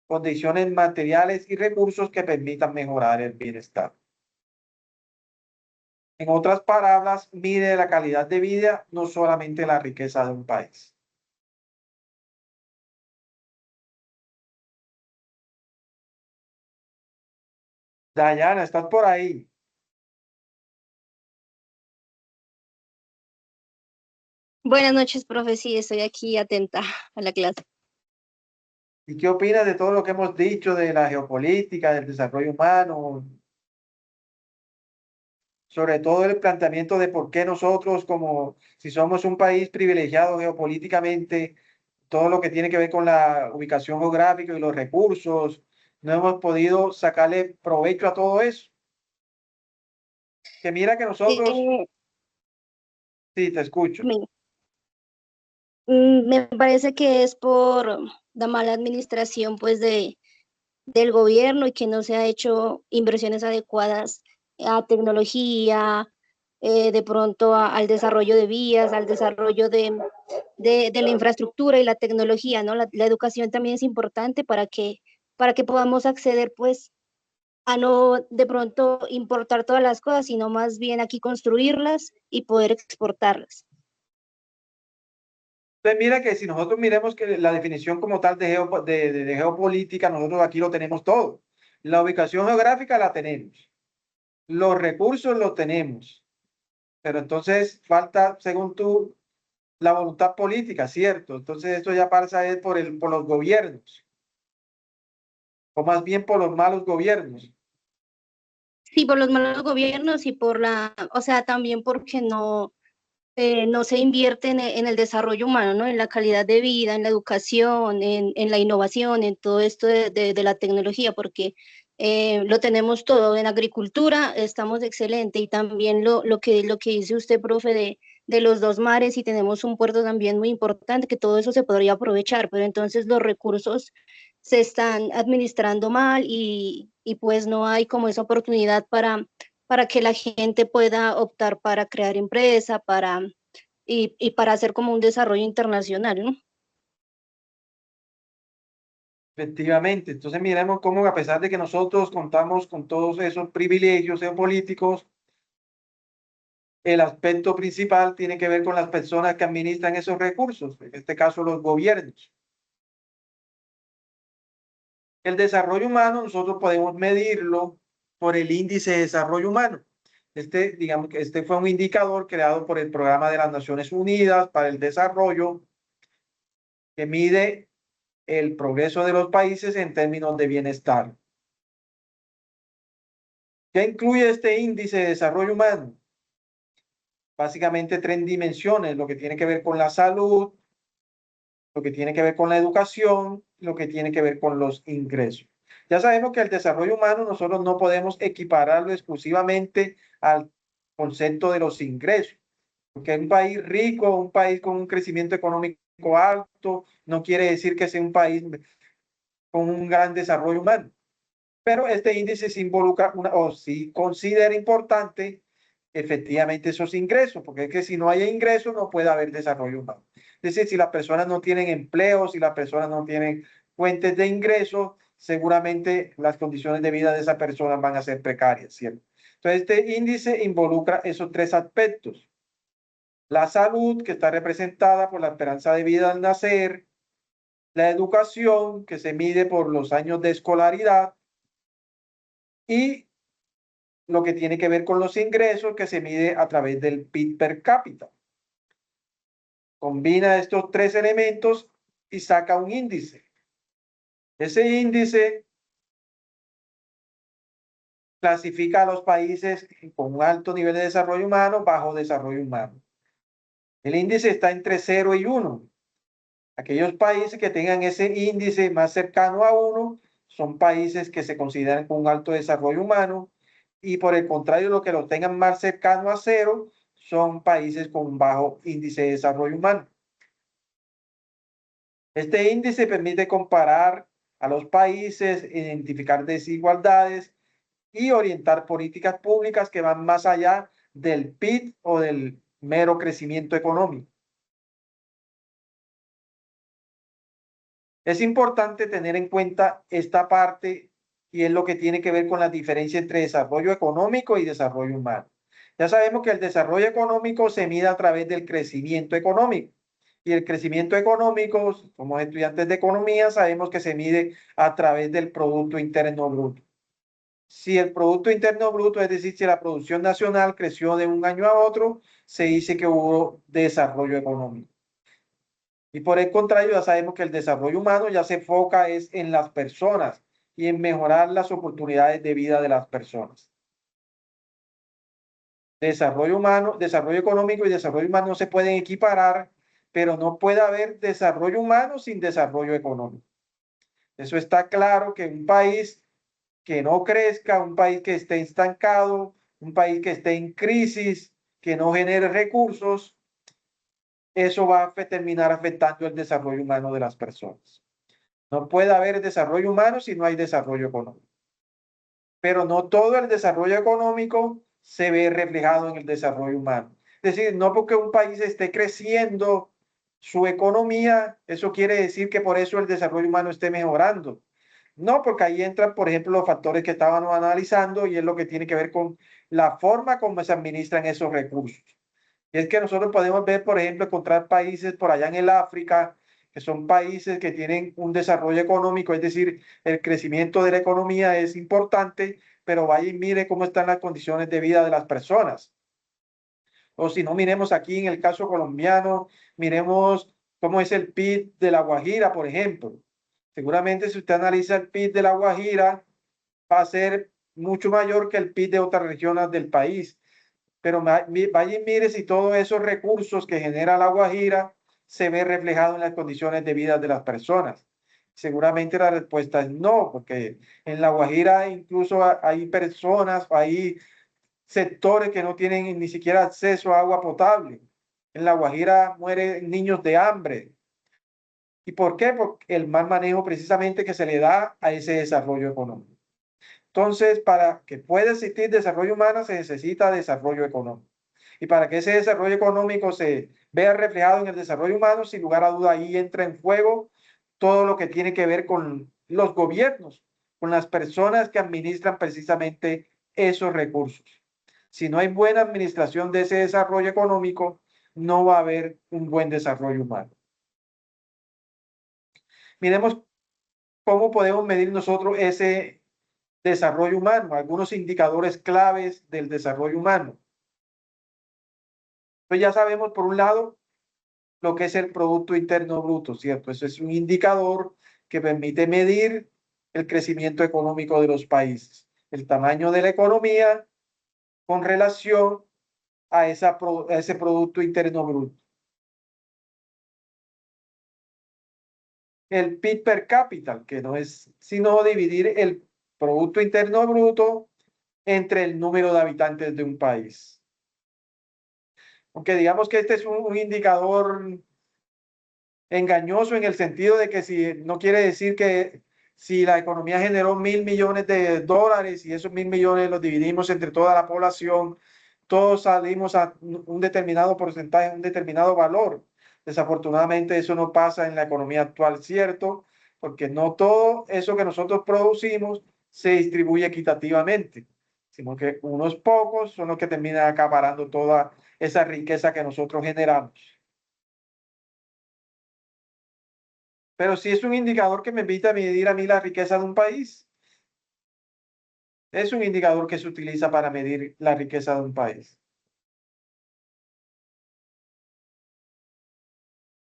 condiciones materiales y recursos que permitan mejorar el bienestar. En otras palabras, mide la calidad de vida, no solamente la riqueza de un país. Dayana, ¿estás por ahí? Buenas noches, profe. Sí, estoy aquí atenta a la clase. ¿Y qué opinas de todo lo que hemos dicho de la geopolítica, del desarrollo humano? Sobre todo el planteamiento de por qué nosotros, como si somos un país privilegiado geopolíticamente, todo lo que tiene que ver con la ubicación geográfica y los recursos, no hemos podido sacarle provecho a todo eso. Que mira que nosotros, sí, te escucho. Me parece que es por la mala administración, pues, del gobierno y que no se ha hecho inversiones adecuadas a tecnología, de pronto al desarrollo de vías, al desarrollo de la infraestructura y la tecnología, ¿no? La educación también es importante para que podamos acceder, pues, a no de pronto importar todas las cosas, sino más bien aquí construirlas y poder exportarlas. Entonces, mira que si nosotros miremos que la definición como tal de geopolítica, nosotros aquí lo tenemos todo. La ubicación geográfica la tenemos, los recursos los tenemos, pero entonces falta, según tú, la voluntad política, ¿cierto? Entonces esto ya pasa es por los gobiernos, o más bien por los malos gobiernos. Sí, por los malos gobiernos y o sea, también porque no se invierte en el desarrollo humano, ¿no? En la calidad de vida, en la educación, en la innovación, en todo esto de la tecnología, porque lo tenemos todo. En agricultura estamos excelente y también lo que dice usted, profe, de los dos mares y tenemos un puerto también muy importante, que todo eso se podría aprovechar, pero entonces los recursos se están administrando mal y pues no hay como esa oportunidad para que la gente pueda optar para crear empresa, y para hacer como un desarrollo internacional, ¿no? Efectivamente, entonces miremos cómo a pesar de que nosotros contamos con todos esos privilegios geopolíticos, el aspecto principal tiene que ver con las personas que administran esos recursos, en este caso los gobiernos. El desarrollo humano nosotros podemos medirlo por el índice de desarrollo humano. Digamos que este fue un indicador creado por el Programa de las Naciones Unidas para el Desarrollo que mide el progreso de los países en términos de bienestar. ¿Qué incluye este índice de desarrollo humano? Básicamente tres dimensiones, lo que tiene que ver con la salud, lo que tiene que ver con la educación, lo que tiene que ver con los ingresos. Ya sabemos que el desarrollo humano nosotros no podemos equipararlo exclusivamente al concepto de los ingresos, porque un país rico, un país con un crecimiento económico alto, no quiere decir que sea un país con un gran desarrollo humano. Pero este índice se involucra o sí considera importante efectivamente esos ingresos, porque es que si no hay ingresos no puede haber desarrollo humano. Es decir, si las personas no tienen empleo, si las personas no tienen fuentes de ingresos, seguramente las condiciones de vida de esas personas van a ser precarias, ¿cierto? Entonces, este índice involucra esos tres aspectos. La salud, que está representada por la esperanza de vida al nacer, la educación, que se mide por los años de escolaridad, y lo que tiene que ver con los ingresos que se mide a través del PIB per cápita. Combina estos tres elementos y saca un índice. Ese índice clasifica a los países con un alto nivel de desarrollo humano, bajo desarrollo humano. El índice está entre 0 y 1. Aquellos países que tengan ese índice más cercano a 1 son países que se consideran con un alto desarrollo humano, y por el contrario, los que lo tengan más cercano a 0 son países con un bajo índice de desarrollo humano. Este índice permite comparar a los países, identificar desigualdades y orientar políticas públicas que van más allá del PIB o del mero crecimiento económico. Es importante tener en cuenta esta parte y es lo que tiene que ver con la diferencia entre desarrollo económico y desarrollo humano. Ya sabemos que el desarrollo económico se mide a través del crecimiento económico. Y el crecimiento económico, como estudiantes de economía, sabemos que se mide a través del Producto Interno Bruto. Si el Producto Interno Bruto, es decir, si la producción nacional creció de un año a otro, se dice que hubo desarrollo económico. Y por el contrario, ya sabemos que el desarrollo humano ya se enfoca es en las personas y en mejorar las oportunidades de vida de las personas. Desarrollo humano, desarrollo económico y desarrollo humano no se pueden equiparar, pero no puede haber desarrollo humano sin desarrollo económico. Eso está claro, que un país que no crezca, un país que esté estancado, un país que esté en crisis, que no genere recursos, eso va a terminar afectando el desarrollo humano de las personas. No puede haber desarrollo humano si no hay desarrollo económico. Pero no todo el desarrollo económico se ve reflejado en el desarrollo humano. Es decir, no porque un país esté creciendo su economía, eso quiere decir que por eso el desarrollo humano esté mejorando. No, porque ahí entran, por ejemplo, los factores que estábamos analizando y es lo que tiene que ver con la forma como se administran esos recursos. Y es que nosotros podemos ver, por ejemplo, encontrar países por allá en el África, que son países que tienen un desarrollo económico, es decir, el crecimiento de la economía es importante, pero vaya y mire cómo están las condiciones de vida de las personas. O si no, miremos aquí en el caso colombiano, miremos cómo es el PIB de La Guajira, por ejemplo. Seguramente si usted analiza el PIB de La Guajira, va a ser mucho mayor que el PIB de otras regiones del país. Pero vaya y mire si todos esos recursos que genera La Guajira se ve reflejado en las condiciones de vida de las personas. Seguramente la respuesta es no, porque en La Guajira incluso hay personas, hay sectores que no tienen ni siquiera acceso a agua potable. En La Guajira mueren niños de hambre. ¿Y por qué? Porque el mal manejo precisamente que se le da a ese desarrollo económico. Entonces, para que pueda existir desarrollo humano se necesita desarrollo económico. Y para que ese desarrollo económico se vea reflejado en el desarrollo humano, sin lugar a duda, ahí entra en juego todo lo que tiene que ver con los gobiernos, con las personas que administran precisamente esos recursos. Si no hay buena administración de ese desarrollo económico, no va a haber un buen desarrollo humano. Miremos cómo podemos medir nosotros ese desarrollo humano, algunos indicadores claves del desarrollo humano. Pues ya sabemos, por un lado, lo que es el Producto Interno Bruto, ¿cierto? Eso es un indicador que permite medir el crecimiento económico de los países, el tamaño de la economía con relación a ese Producto Interno Bruto. El PIB per cápita, que no es sino dividir el Producto Interno Bruto entre el número de habitantes de un país. Aunque digamos que este es un indicador engañoso en el sentido de que si no quiere decir que si la economía generó 1.000 millones de dólares y esos 1.000 millones los dividimos entre toda la población, todos salimos a un determinado porcentaje, un determinado valor. Desafortunadamente eso no pasa en la economía actual, ¿cierto? Porque no todo eso que nosotros producimos se distribuye equitativamente, sino que unos pocos son los que terminan acaparando toda esa riqueza que nosotros generamos. Pero sí es un indicador que me invita a medir a mí la riqueza de un país. Es un indicador que se utiliza para medir la riqueza de un país.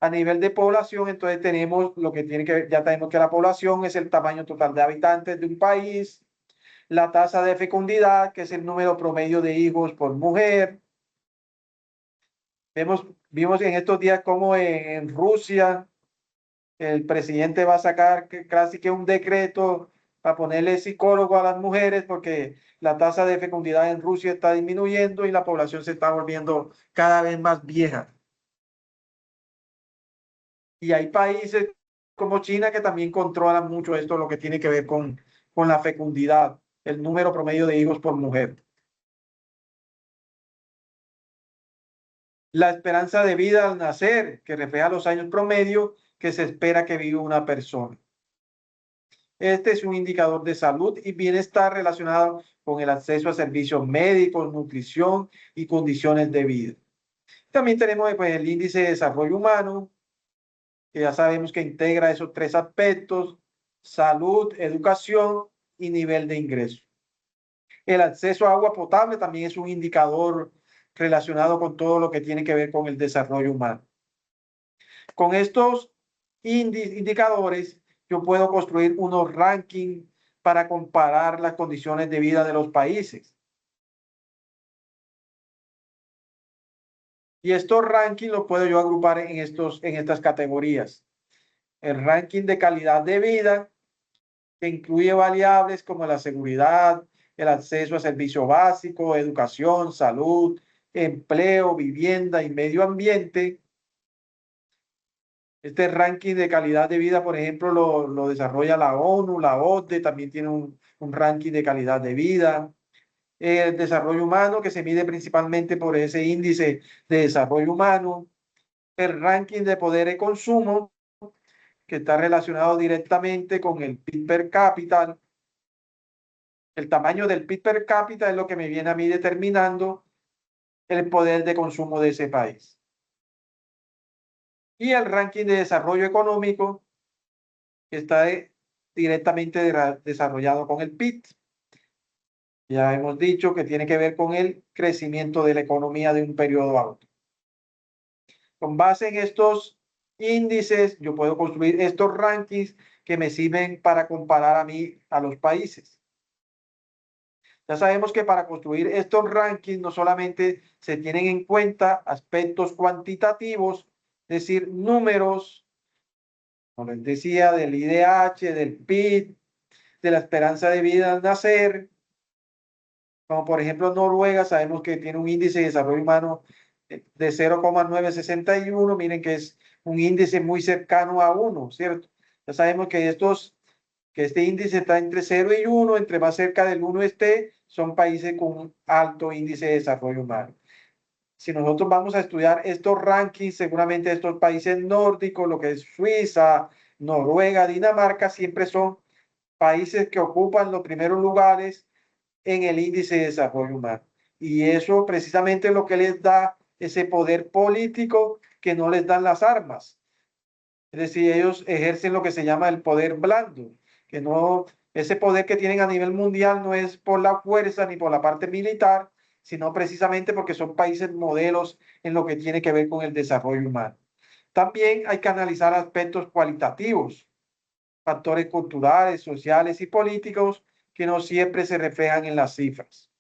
A nivel de población, entonces tenemos lo que tiene que ver, ya tenemos que la población es el tamaño total de habitantes de un país, la tasa de fecundidad, que es el número promedio de hijos por mujer. Vimos en estos días cómo en Rusia el presidente va a sacar casi que un decreto para ponerle psicólogo a las mujeres porque la tasa de fecundidad en Rusia está disminuyendo y la población se está volviendo cada vez más vieja. Y hay países como China, que también controlan mucho esto, lo que tiene que ver con la fecundidad, el número promedio de hijos por mujer. La esperanza de vida al nacer, que refleja los años promedio que se espera que viva una persona. Este es un indicador de salud y bienestar relacionado con el acceso a servicios médicos, nutrición y condiciones de vida. También tenemos pues, el índice de desarrollo humano, que ya sabemos que integra esos tres aspectos: salud, educación y nivel de ingreso. El acceso a agua potable también es un indicador relacionado con todo lo que tiene que ver con el desarrollo humano. Con estos indicadores, yo puedo construir unos rankings para comparar las condiciones de vida de los países. Y estos rankings los puedo yo agrupar en estas categorías. El ranking de calidad de vida, que incluye variables como la seguridad, el acceso a servicio básico, educación, salud, empleo, vivienda y medio ambiente. Este ranking de calidad de vida, por ejemplo, lo desarrolla la ONU, la OCDE, también tiene un ranking de calidad de vida. El desarrollo humano, que se mide principalmente por ese índice de desarrollo humano. El ranking de poder de consumo, que está relacionado directamente con el PIB per cápita. El tamaño del PIB per cápita es lo que me viene a mí determinando el poder de consumo de ese país. Y el ranking de desarrollo económico, que está directamente desarrollado con el PIB. Ya hemos dicho que tiene que ver con el crecimiento de la economía de un periodo a otro. Con base en estos índices, yo puedo construir estos rankings que me sirven para comparar a mí a los países. Ya sabemos que para construir estos rankings no solamente se tienen en cuenta aspectos cuantitativos, es decir, números, como les decía, del IDH, del PIB, de la esperanza de vida al nacer, como por ejemplo Noruega, sabemos que tiene un índice de desarrollo humano de 0,961, miren que es un índice muy cercano a 1, ¿cierto? Ya sabemos que este índice está entre 0 y 1, entre más cerca del 1 esté, son países con un alto índice de desarrollo humano. Si nosotros vamos a estudiar estos rankings, seguramente estos países nórdicos, lo que es Suiza, Noruega, Dinamarca, siempre son países que ocupan los primeros lugares en el índice de desarrollo humano. Y eso precisamente es lo que les da ese poder político que no les dan las armas. Es decir, ellos ejercen lo que se llama el poder blando, que no, ese poder que tienen a nivel mundial no es por la fuerza ni por la parte militar, sino precisamente porque son países modelos en lo que tiene que ver con el desarrollo humano. También hay que analizar aspectos cualitativos, factores culturales, sociales y políticos que no siempre se reflejan en las cifras.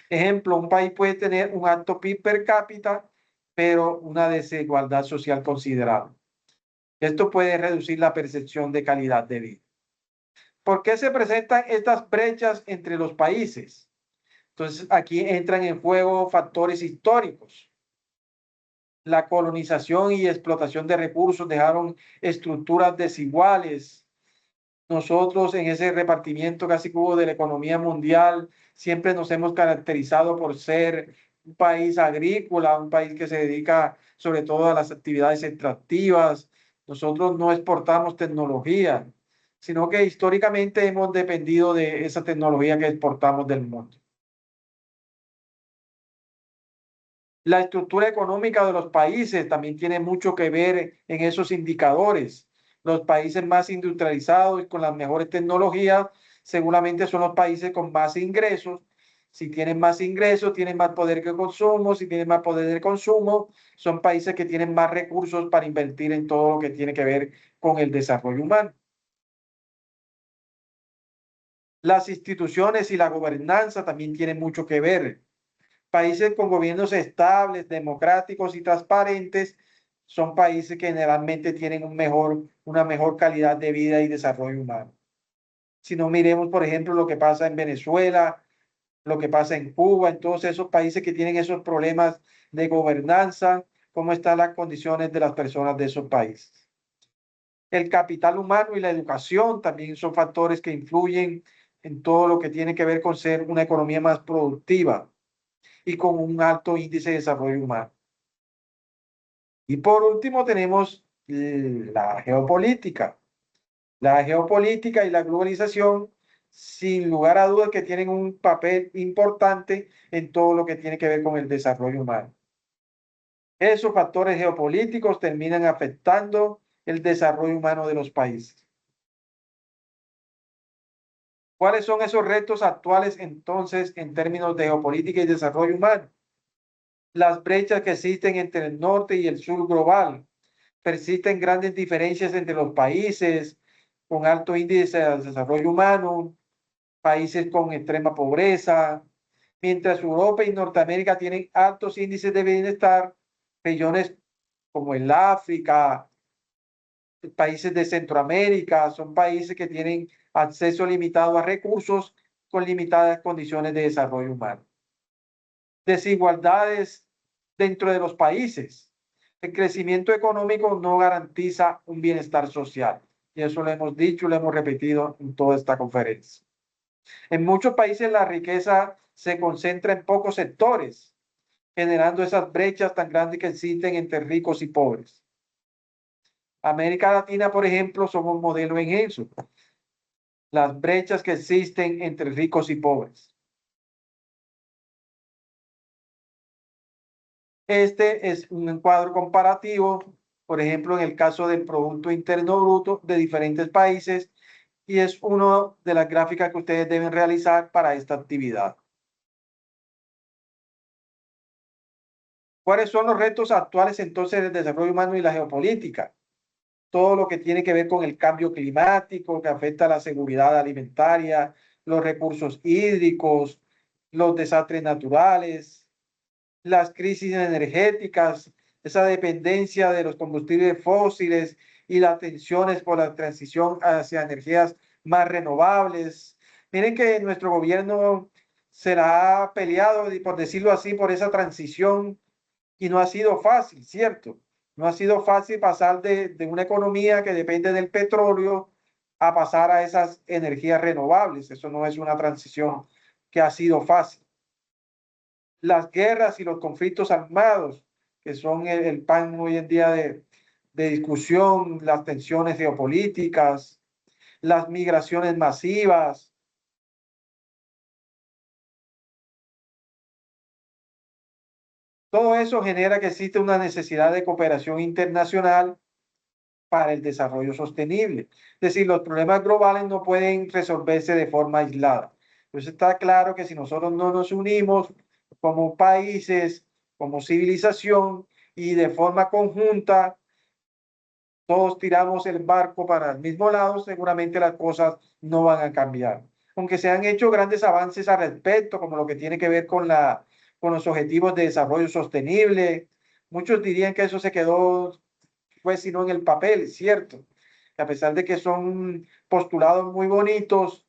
Ejemplo, un país puede tener un alto PIB per cápita, pero una desigualdad social considerable. Esto puede reducir la percepción de calidad de vida. ¿Por qué se presentan estas brechas entre los países? Entonces, aquí entran en juego factores históricos. La colonización y explotación de recursos dejaron estructuras desiguales. Nosotros en ese repartimiento casi que hubo de la economía mundial, siempre nos hemos caracterizado por ser un país agrícola, un país que se dedica sobre todo a las actividades extractivas. Nosotros no exportamos tecnología, sino que históricamente hemos dependido de esa tecnología que exportamos del mundo. La estructura económica de los países también tiene mucho que ver en esos indicadores. Los países más industrializados y con las mejores tecnologías seguramente son los países con más ingresos. Si tienen más ingresos, tienen más poder de consumo. Si tienen más poder de consumo, son países que tienen más recursos para invertir en todo lo que tiene que ver con el desarrollo humano. Las instituciones y la gobernanza también tienen mucho que ver. Países con gobiernos estables, democráticos y transparentes son países que generalmente tienen una mejor calidad de vida y desarrollo humano. Si no miremos, por ejemplo, lo que pasa en Venezuela, lo que pasa en Cuba, en todos esos países que tienen esos problemas de gobernanza, cómo están las condiciones de las personas de esos países. El capital humano y la educación también son factores que influyen en todo lo que tiene que ver con ser una economía más productiva y con un alto índice de desarrollo humano. Y por último tenemos la geopolítica. La geopolítica y la globalización, sin lugar a dudas, que tienen un papel importante en todo lo que tiene que ver con el desarrollo humano. Esos factores geopolíticos terminan afectando el desarrollo humano de los países. ¿Cuáles son esos retos actuales entonces en términos de geopolítica y desarrollo humano? Las brechas que existen entre el norte y el sur global. Persisten grandes diferencias entre los países con alto índice de desarrollo humano, países con extrema pobreza, mientras Europa y Norteamérica tienen altos índices de bienestar, regiones como el África, países de Centroamérica, son países que tienen acceso limitado a recursos con limitadas condiciones de desarrollo humano. Desigualdades dentro de los países. El crecimiento económico no garantiza un bienestar social. Y eso lo hemos dicho y lo hemos repetido en toda esta conferencia. En muchos países la riqueza se concentra en pocos sectores, generando esas brechas tan grandes que existen entre ricos y pobres. América Latina, por ejemplo, somos un modelo en eso. Las brechas que existen entre ricos y pobres. Este es un cuadro comparativo, por ejemplo, en el caso del Producto Interno Bruto de diferentes países, y es una de las gráficas que ustedes deben realizar para esta actividad. ¿Cuáles son los retos actuales entonces del desarrollo humano y la geopolítica? Todo lo que tiene que ver con el cambio climático, que afecta a la seguridad alimentaria, los recursos hídricos, los desastres naturales, las crisis energéticas, esa dependencia de los combustibles fósiles y las tensiones por la transición hacia energías más renovables. Miren que nuestro gobierno se la ha peleado, por decirlo así, por esa transición y no ha sido fácil, ¿cierto? No ha sido fácil pasar de una economía que depende del petróleo a pasar a esas energías renovables. Eso no es una transición que ha sido fácil. Las guerras y los conflictos armados, que son el pan hoy en día de discusión, las tensiones geopolíticas, las migraciones masivas. Todo eso genera que existe una necesidad de cooperación internacional para el desarrollo sostenible. Es decir, los problemas globales no pueden resolverse de forma aislada. Entonces está claro que si nosotros no nos unimos como países, como civilización y de forma conjunta, todos tiramos el barco para el mismo lado, seguramente las cosas no van a cambiar. Aunque se han hecho grandes avances al respecto, como lo que tiene que ver con los objetivos de desarrollo sostenible, muchos dirían que eso se quedó, pues, sino en el papel, ¿cierto? Que a pesar de que son postulados muy bonitos,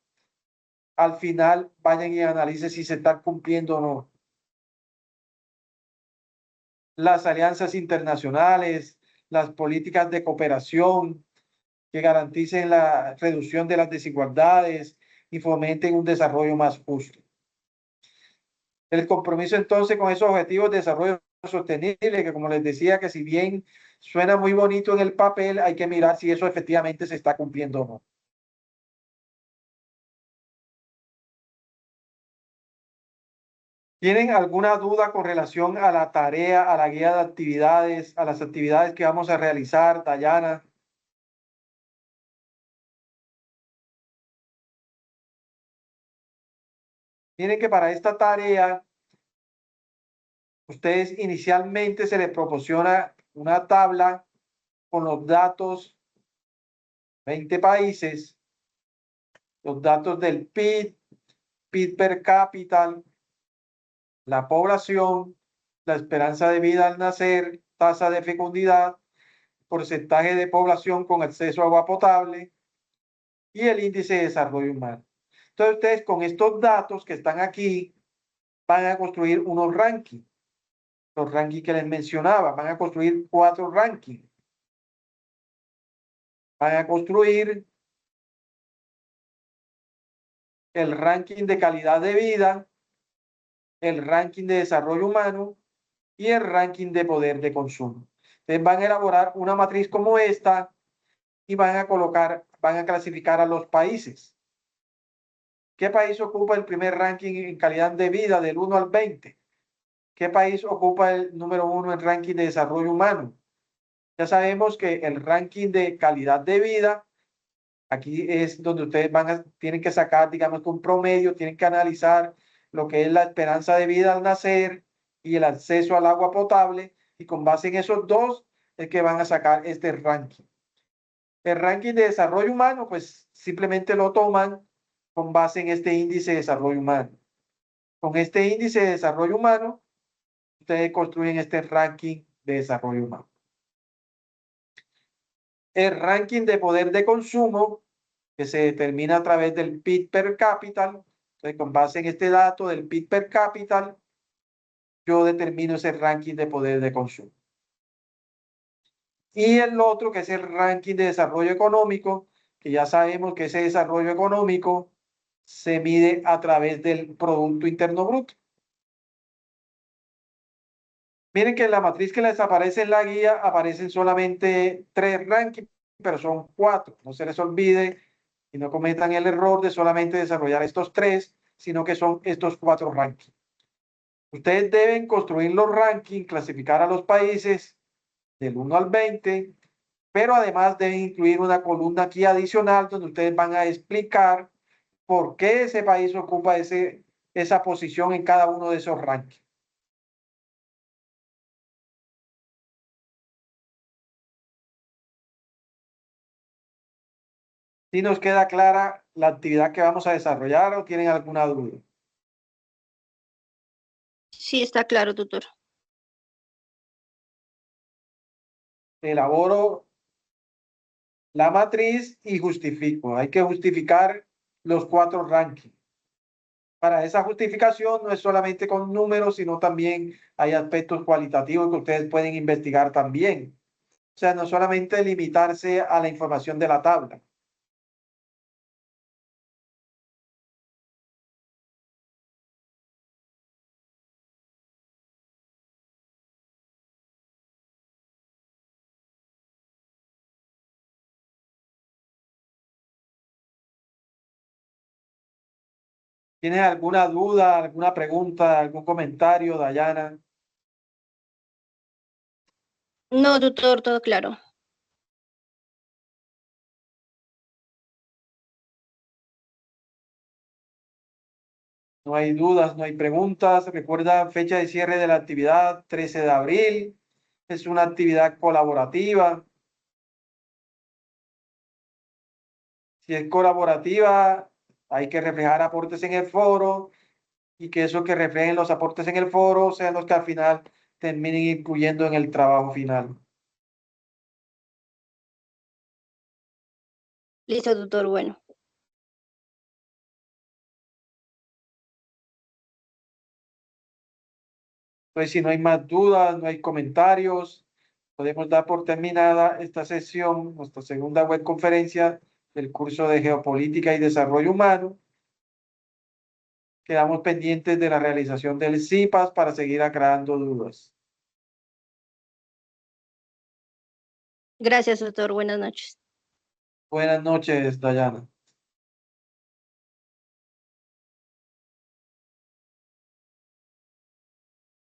al final vayan y analicen si se están cumpliendo o no. Las alianzas internacionales, las políticas de cooperación que garanticen la reducción de las desigualdades y fomenten un desarrollo más justo. El compromiso entonces con esos objetivos de desarrollo sostenible, que como les decía, que si bien suena muy bonito en el papel, hay que mirar si eso efectivamente se está cumpliendo o no. ¿Tienen alguna duda con relación a la tarea, a la guía de actividades, a las actividades que vamos a realizar, Dayana? Miren que para esta tarea, ustedes inicialmente se les proporciona una tabla con los datos, 20 países, los datos del PIB, PIB per cápita, la población, la esperanza de vida al nacer, tasa de fecundidad, porcentaje de población con acceso a agua potable y el índice de desarrollo humano. Entonces ustedes con estos datos que están aquí van a construir unos rankings, los rankings que les mencionaba, van a construir 4 rankings. van a construir el ranking de calidad de vida, el ranking de desarrollo humano y el ranking de poder de consumo. Entonces van a elaborar una matriz como esta y van a clasificar a los países. ¿Qué país ocupa el primer ranking en calidad de vida del 1 al 20? ¿Qué país ocupa el número 1 en ranking de desarrollo humano? Ya sabemos que el ranking de calidad de vida, aquí es donde ustedes tienen que sacar, digamos, un promedio, tienen que analizar lo que es la esperanza de vida al nacer y el acceso al agua potable, y con base en esos dos es que van a sacar este ranking. El ranking de desarrollo humano, pues simplemente lo toman con base en este índice de desarrollo humano. Con este índice de desarrollo humano, ustedes construyen este ranking de desarrollo humano. El ranking de poder de consumo, que se determina a través del PIB per cápita. Entonces, con base en este dato del PIB per cápita, yo determino ese ranking de poder de consumo. Y el otro, que es el ranking de desarrollo económico, que ya sabemos que ese desarrollo económico se mide a través del Producto Interno Bruto. Miren que en la matriz que les aparece en la guía aparecen solamente 3 rankings, pero son 4. No se les olvide y no cometan el error de solamente desarrollar estos 3, sino que son estos 4 rankings. Ustedes deben construir los rankings, clasificar a los países del 1 al 20, pero además deben incluir una columna aquí adicional donde ustedes van a explicar por qué ese país ocupa esa posición en cada uno de esos rankings. ¿Sí nos queda clara la actividad que vamos a desarrollar o tienen alguna duda? Sí, está claro, tutor. Elaboro la matriz y justifico. Hay que justificar los 4 rankings. Para esa justificación no es solamente con números, sino también hay aspectos cualitativos que ustedes pueden investigar también. O sea, no solamente limitarse a la información de la tabla. ¿Tienes alguna duda, alguna pregunta, algún comentario, Dayana? No, tutor, todo claro. No hay dudas, no hay preguntas. Recuerda, fecha de cierre de la actividad, 13 de abril. Es una actividad colaborativa. Si es colaborativa, hay que reflejar aportes en el foro y que eso que reflejen los aportes en el foro sean los que al final terminen incluyendo en el trabajo final. Listo, tutor, bueno. Entonces, si no hay más dudas, no hay comentarios, podemos dar por terminada esta sesión, nuestra segunda web conferencia del curso de Geopolítica y Desarrollo Humano. Quedamos pendientes de la realización del CIPAS para seguir aclarando dudas. Gracias, tutor. Buenas noches. Buenas noches, Dayana.